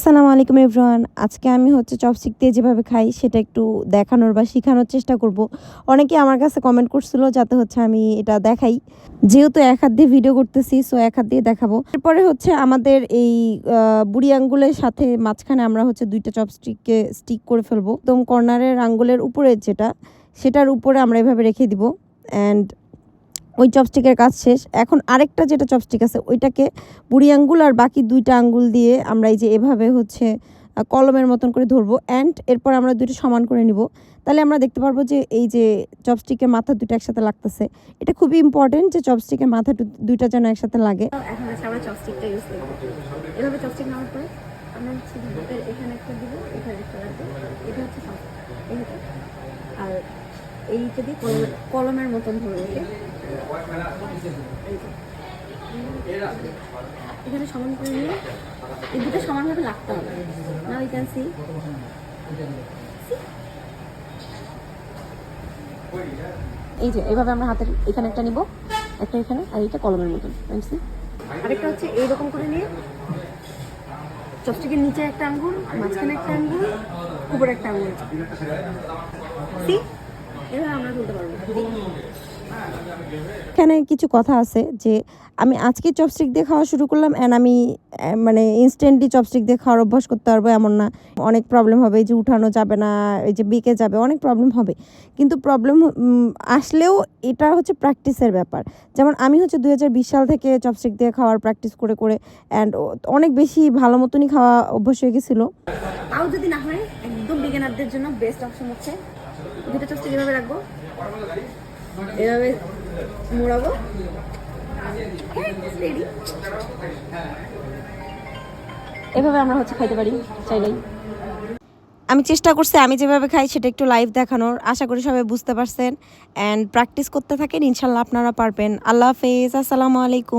আসসালামু আলাইকুম এভরিওয়ান। আজকে আমি চপস্টিক দিয়ে যেভাবে খাই সেটা একটু দেখানোর বা শিখানোর চেষ্টা করব। অনেকে আমার কাছে কমেন্ট করছিল যাতে আমি এটা দেখাই। যেহেতু এক হাত দিয়ে ভিডিও করতেছি সো এক হাত দিয়ে দেখাবো। এরপরে আমাদের এই বুড়ি আঙ্গুলের সাথে মাঝখানে আমরা ২টা চপস্টিককে স্টিক করে ফেলবো। একদম কর্নারের আঙ্গুলের উপরে সেটার উপরে আমরা এভাবে রেখে দিব অ্যান্ড ওই চপস্টিকের কাজ শেষ। এখন আরেকটা যেটা চপস্টিক আছে ওইটাকে বুড়ি আঙ্গুল আর বাকি ২টা আঙ্গুল দিয়ে আমরা এই যে এভাবে কলমের মতন করে ধরবো অ্যান্ড এরপর আমরা ২টো সমান করে নিব। তাহলে আমরা দেখতে পারবো যে এই যে চপস্টিকের মাথা ২টা একসাথে লাগতেছে। এটা খুবই ইম্পর্টেন্ট যে চপস্টিকের মাথা ২টা যেন একসাথে লাগে। এখন আমরা চপস্টিকটা ইউজ করব। এভাবে চপস্টিক নেওয়ার পর আমরা এখানে একটা দিব, এখানে একটা রাখবো। এটা এইটা আর এইটা দিয়ে কলমের মতন ধরবো। এখানে সমান করে নিয়ে এই দুটো সমানভাবে লাগতে হবে। নাও ইউ ক্যান সি এই যে এভাবে আমরা হাতের এখানে একটা নিব, একটা এখানে, আর এইটা কলমের মতন। আরেকটা এইরকম করে নিয়ে চপস্টিকের নিচে একটা আঙ্গুল, মাঝখানে একটা আঙ্গুল, উপরে একটা আঙ্গুল, সি এভাবে আমরা তুলতে পারবো। এখানে কিছু কথা আছে যে আমি আজকে চপস্টিক দিয়ে খাওয়া শুরু করলাম অ্যান্ড আমি মানে ইনস্ট্যান্টলি চপস্টিক দিয়ে খাওয়ার অভ্যাস করতে পারবো এমন না। অনেক প্রবলেম হবে, এই যে উঠানো যাবে না, এই যে বেঁকে যাবে, অনেক প্রবলেম হবে। কিন্তু প্রবলেম আসলেও এটা প্র্যাকটিসের ব্যাপার। যেমন আমি 2020 সাল থেকে চপস্টিক দিয়ে খাওয়ার প্র্যাকটিস করে করে অ্যান্ড অনেক বেশি ভালো মতনই খাওয়া অভ্যাস হয়ে গেছিলো। তাও যদি না হয় একদম বিগিনারদের জন্য বেস্ট অপশন হচ্ছে দুটো চপস্টিক এভাবে রাখবো, এভাবে মোড়াবো, এভাবে আমরা খাইতে পারি চাইলেই। আমি চেষ্টা করছি আমি যেভাবে খাই সেটা একটু লাইভ দেখানোর। আশা করি সবাই বুঝতে পারছেন অ্যান্ড প্র্যাকটিস করতে থাকেন, ইনশাল্লাহ আপনারা পারবেন। আল্লাহ হাফেজ, আসসালামু আলাইকুম।